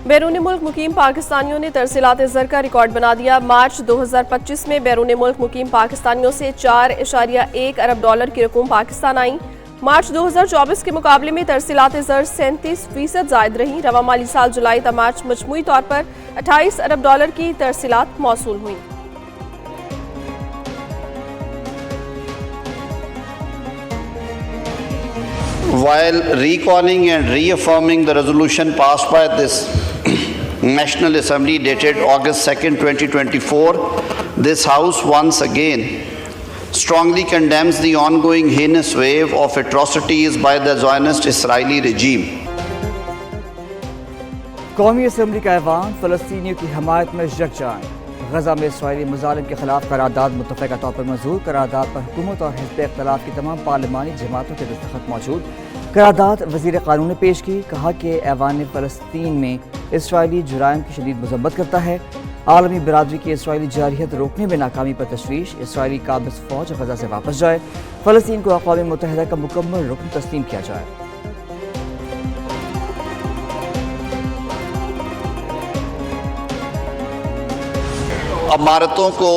بیرون ملک مقیم پاکستانیوں نے ترسیلات زر کا ریکارڈ بنا دیا۔ مارچ 2025 میں بیرون ملک مقیم پاکستانیوں سے 4.1 ارب ڈالر کی رقوم پاکستان آئیں۔ مارچ 2024 کے مقابلے میں ترسیلات زر 37% زائد رہیں۔ رواں مالی سال جولائی تا مارچ مجموعی طور پر 28 ارب ڈالر کی ترسیلات موصول ہوئیں۔ While recalling and reaffirming the resolution passed by this National Assembly dated August 2nd, 2024, this House once again strongly condemns the ongoing heinous wave of atrocities by the Zionist Israeli regime. قومی assembly کا ایوان فلسطینیوں کی حمایت میں یکجا۔ غزہ میں اسرائیلی مظالم کے خلاف قرارداد متفقہ طور پر منظور۔ قرارداد پر حکومت اور حزب اختلاف کی تمام پارلیمانی جماعتوں کے دستخط موجود۔ قرارداد وزیر قانون نے پیش کی، کہا کہ ایوان فلسطین میں اسرائیلی جرائم کی شدید مذمت کرتا ہے۔ عالمی برادری کی اسرائیلی جارحیت روکنے میں ناکامی پر تشویش۔ اسرائیلی قابض فوج غزہ سے واپس جائے۔ فلسطین کو اقوام متحدہ کا مکمل رکن تسلیم کیا جائے۔ عمارتوں کو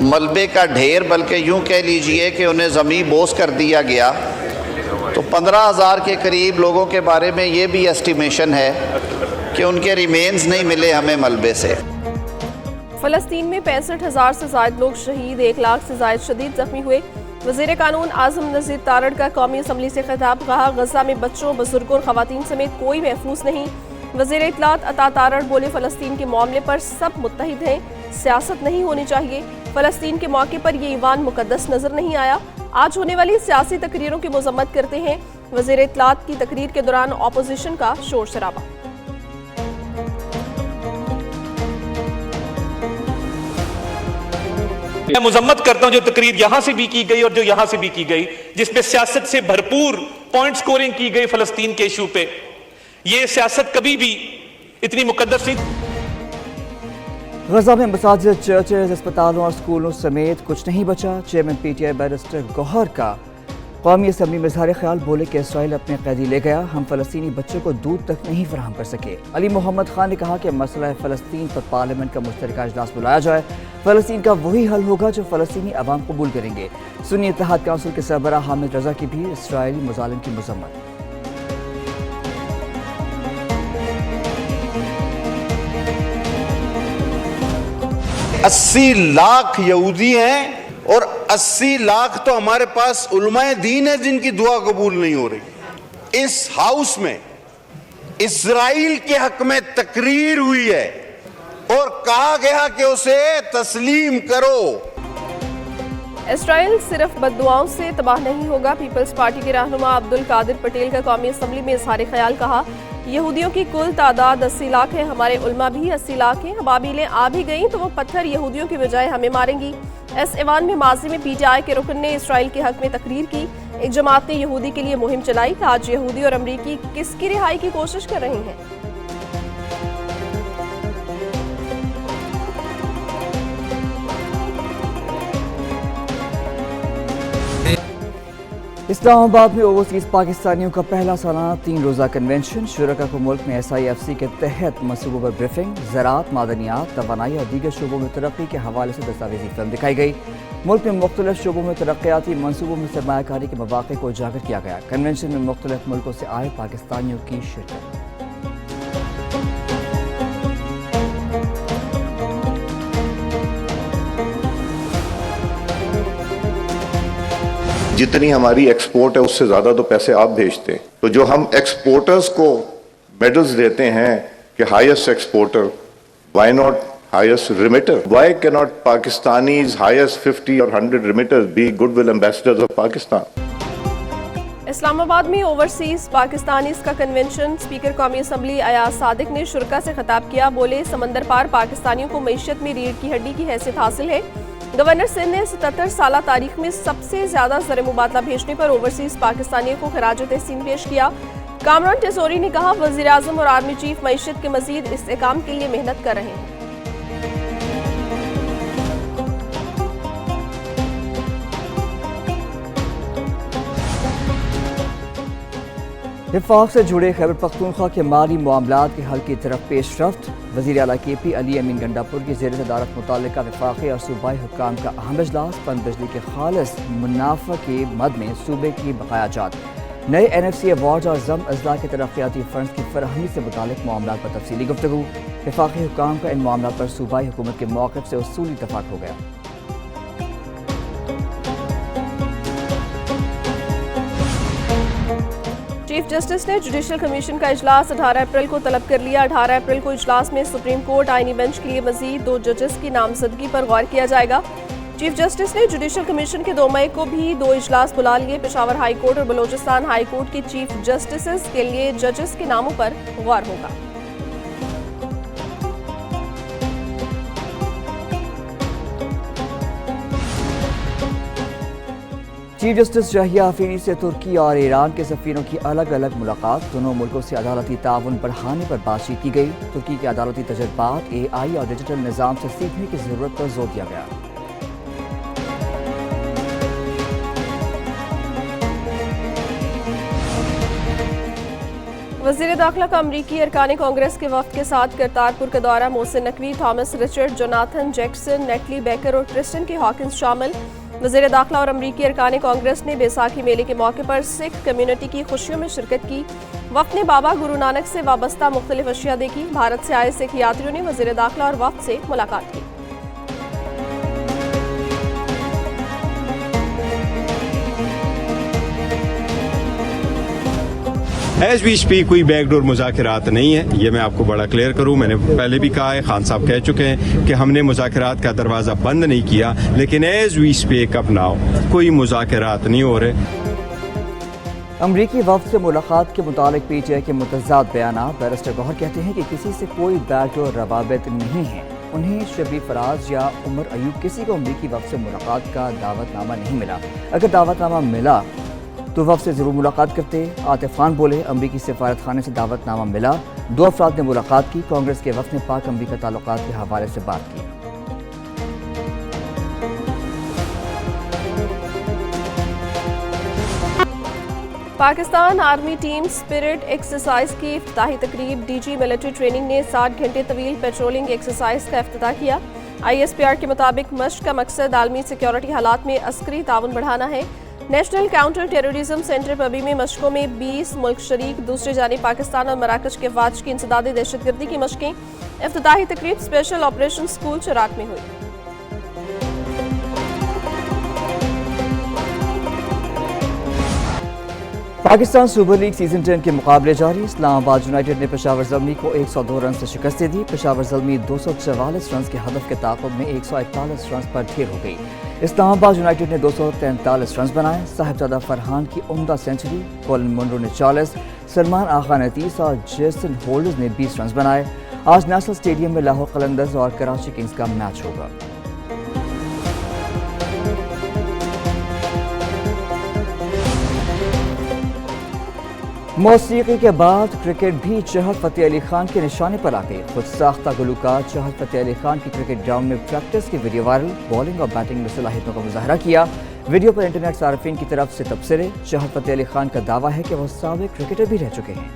ملبے کا ڈھیر، بلکہ یوں کہہ لیجئے کہ انہیں زمین بوس کر دیا گیا۔ تو 15,000 کے قریب لوگوں کے بارے میں یہ بھی ایسٹیمیشن ہے کہ ان کے ریمینز نہیں ملے ہمیں ملبے سے۔ فلسطین میں 65,000 سے زائد لوگ شہید، 1 لاکھ سے زائد شدید زخمی ہوئے۔ وزیر قانون اعظم نذیر تارڑ کا قومی اسمبلی سے خطاب، کہا غزہ میں بچوں، بزرگوں اور خواتین سمیت کوئی محفوظ نہیں۔ وزیر اطلاعات عطا تارڑ بولے فلسطین کے معاملے پر سب متحد ہیں، سیاست نہیں ہونی چاہیے۔ فلسطین کے موقع پر یہ ایوان مقدس نظر نہیں آیا۔ آج ہونے والی سیاسی تقریروں کی مذمت کرتے ہیں۔ وزیر اطلاعات کی تقریر کے دوران اپوزیشن کا شور شرابہ۔ میں مذمت کرتا ہوں جو تقریر یہاں سے بھی کی گئی اور جو یہاں سے بھی کی گئی، جس پہ سیاست سے بھرپور پوائنٹ سکورنگ کی گئی فلسطین کے ایشو پہ۔ یہ سیاست کبھی بھی اتنی مقدس نہیں۔ غزہ میں مساجد، چرچز، اسپتالوں اور اسکولوں سمیت کچھ نہیں بچا۔ Chairman P T I barrister Gohar کا قومی اسمبلی میں اظہار خیال، بولے کہ اسرائیل اپنے قیدی لے گیا، ہم فلسطینی بچوں کو دودھ تک نہیں فراہم کر سکے۔ علی محمد خان نے کہا کہ مسئلہ فلسطین پر پارلیمنٹ کا مشترکہ اجلاس بلایا جائے، فلسطین کا وہی حل ہوگا جو فلسطینی عوام قبول کریں گے۔ سنی اتحاد کونسل کے سربراہ حامد رضا کی بھی اسرائیلی مظالم کی مذمت۔ 80 لاکھ یہودی ہیں اور 80 لاکھ تو ہمارے پاس علماء دین ہیں جن کی دعا قبول نہیں ہو رہی۔ اس ہاؤس میں اسرائیل کے حق میں تقریر ہوئی ہے اور کہا گیا کہ اسے تسلیم کرو۔ اسرائیل صرف بد دعاؤں سے تباہ نہیں ہوگا۔ پیپلز پارٹی کے رہنما عبدالقادر پٹیل کا قومی اسمبلی میں اظہار خیال، کہا یہودیوں کی کل تعداد 80 لاکھ ہے، ہمارے علماء بھی 80 لاکھ ہیں۔ ابابیلیں آ بھی گئیں تو وہ پتھر یہودیوں کی بجائے ہمیں ماریں گی۔ اس ایوان میں ماضی میں پی ٹی آئی کے رکن نے اسرائیل کے حق میں تقریر کی۔ ایک جماعت نے یہودی کے لیے مہم چلائی۔ آج یہودی اور امریکی کس کی رہائی کی کوشش کر رہے ہیں؟ اسلام آباد میں اوورسیز پاکستانیوں کا پہلا سالانہ 3 روزہ کنونشن۔ شرکاء کو ملک میں ایس آئی ایف سی کے تحت منصوبوں پر بریفنگ، زراعت، معدنیات، توانائی اور دیگر شعبوں میں ترقی کے حوالے سے دستاویزی فلم دکھائی گئی۔ ملک میں مختلف شعبوں میں ترقیاتی منصوبوں میں سرمایہ کاری کے مواقع کو اجاگر کیا گیا۔ کنونشن میں مختلف ملکوں سے آئے پاکستانیوں کی شرکت۔ جتنی ہماری ایکسپورٹ ہے اس سے زیادہ تو پیسے آپ بھیجتے ہیں، تو جو ہم ایکسپورٹرز کو میڈلز دیتے ہیں کہ highest exporter, why not highest remitter? Why کی ناٹ پاکستانیز ہائیسٹ 50 اور 100 remitters be goodwill ambassadors of Pakistan? Islamabad میں اوورسیز پاکستانیز کا کنونشن۔ اسپیکر قومی اسمبلی ایاز صادق نے شرکاء سے خطاب کیا، بولے سمندر پار پاکستانیوں کو معیشت میں ریڑھ کی ہڈی کی حیثیت حاصل ہے۔ گورنر سندھ نے 77 سالہ تاریخ میں سب سے زیادہ زر مبادلہ بھیجنے پر اوورسیز پاکستانیوں کو خراج تحسین پیش کیا۔ کامران ٹیسوری نے کہا وزیر اعظم اور آرمی چیف معیشت کے مزید استحکام کے لیے محنت کر رہے ہیں۔ وفاق سے جڑے خیبر پختونخوا کے مالی معاملات کے حل کی طرف پیش رفت. وزیر اعلیٰ کے پی علی امین گنڈاپور کی زیر صدارت متعلقہ وفاقی اور صوبائی حکام کا اہم اجلاس. پن بجلی کے خالص منافع کے مد میں صوبے کی بقایا جات, نئے NFC ایوارڈز اور ضم اضلاع کے ترقیاتی فنڈز کی فراہمی سے متعلق معاملات پر تفصیلی گفتگو. وفاقی حکام کا ان معاملات پر صوبائی حکومت کے موقف سے اصولی اتفاق ہو گیا. چیف جسٹس نے جوڈیشل کمیشن کا اجلاس 18 اپریل کو طلب کر لیا. 18 اپریل کو اجلاس میں سپریم کورٹ آئینی بینچ کے لیے مزید 2 ججز کی نامزدگی پر غور کیا جائے گا. چیف جسٹس نے جوڈیشل کمیشن کے 2 مئی کو بھی 2 اجلاس بلا لیے. پشاور ہائی کورٹ اور بلوچستان ہائی کورٹ کی چیف جسٹسز کے لیے ججز کے ناموں پر غور ہوگا. چیف جسٹس شاہیہ حفیظ سے ترکی اور ایران کے سفیروں کی الگ الگ ملاقات. دونوں ملکوں سے عدالتی تعاون بڑھانے پر بات چیت کی گئی. ترکی کے عدالتی تجربات, AI اور ڈیجیٹل نظام سے سیکھنے کی ضرورت پر زور دیا گیا. وزیر داخلہ کا امریکی ارکان کانگریس کے وفد کے ساتھ کرتارپور کا دورہ. Mohsin Naqvi, Thomas Richard, Jonathan Jackson, Natalie Baker اور کرسٹن کے ہاکنز شامل. وزیر داخلہ اور امریکی ارکان کانگریس نے بیساکھی میلے کے موقع پر سکھ کمیونٹی کی خوشیوں میں شرکت کی. وفد نے بابا گرو نانک سے وابستہ مختلف اشیاء دیکھی. بھارت سے آئے سکھ یاتریوں نے وزیر داخلہ اور وفد سے ملاقات کی. ایز وی اسپیک کوئی بیک ڈور مذاکرات نہیں ہے, یہ میں آپ کو بڑا کلیئر کروں. میں نے پہلے بھی کہا ہے, خان صاحب کہہ چکے ہیں کہ ہم نے مذاکرات کا دروازہ بند نہیں کیا, لیکن ایز وی اسپیک اب ناؤ کوئی مذاکرات نہیں ہو رہے. امریکی وفد سے ملاقات کے متعلق PTI کے متضاد بیانات. بیرسٹر گوہر کہتے ہیں کہ کسی سے کوئی بیک ڈور روابط نہیں ہے. انہیں شبلی فراز یا عمر ایوب کسی کو امریکی وفد سے ملاقات کا دعوت نامہ نہیں ملا. اگر دعوت نامہ ملا تو وفد سے ضرور ملاقات کرتے. عاطف خان بولے, امریکی سفارت خانے سے دعوت نامہ ملا. 2 افراد نے ملاقات کی. کانگریس کے وفد نے پاک امریکہ تعلقات کے حوالے سے بات کی. Pakistan army team spirit exercise کی افتتاحی تقریب. DG ملٹری ٹریننگ نے 60 گھنٹے طویل پیٹرولنگ ایکسرسائز کا افتتاح کیا. ISPR کے مطابق مشق کا مقصد عالمی سیکیورٹی حالات میں عسکری تعاون بڑھانا ہے. National counter terrorism centre Pabbi میں مشقوں میں 20 ملک شریک. دوسری جانب پاکستان اور مراکش کے افواج کی انسداد دہشت گردی کی مشقیں. افتتاحی تقریب اسپیشل آپریشن اسکول چراغ میں ہوئی. پاکستان سپر لیگ سیزن 10 کے مقابلے جاری. اسلام آباد یونائیٹڈ نے پشاور زلمی کو 102 رن سے شکست دے دی. پشاور زلمی 244 رنز کے ہدف کے تعاقب میں 141 رنز پر ڈھیر ہو گئی. اسلام آباد یونائیٹڈ نے 243 رنز بنائے. صاحبزادہ فرحان کی عمدہ سینچری, کولن منرو نے 40, سلمان آغا نے 30 اور جیسن ہولڈرز نے 20 رنز بنائے. آج نیشنل اسٹیڈیم میں لاہور قلندرز اور کراچی کنگز کا میچ ہوگا. موسیقی کے بعد کرکٹ بھی چہر فتح علی خان کے نشانے پر آ گئی. خود ساختہ گلوکار چہر فتح علی خان کی کرکٹ گراؤنڈ میں پریکٹس کی ویڈیو وائرل. بالنگ اور بیٹنگ میں صلاحیتوں کا مظاہرہ کیا. ویڈیو پر انٹرنیٹ صارفین کی طرف سے تبصرے. چہر فتح علی خان کا دعویٰ ہے کہ وہ سابق کرکٹر بھی رہ چکے ہیں.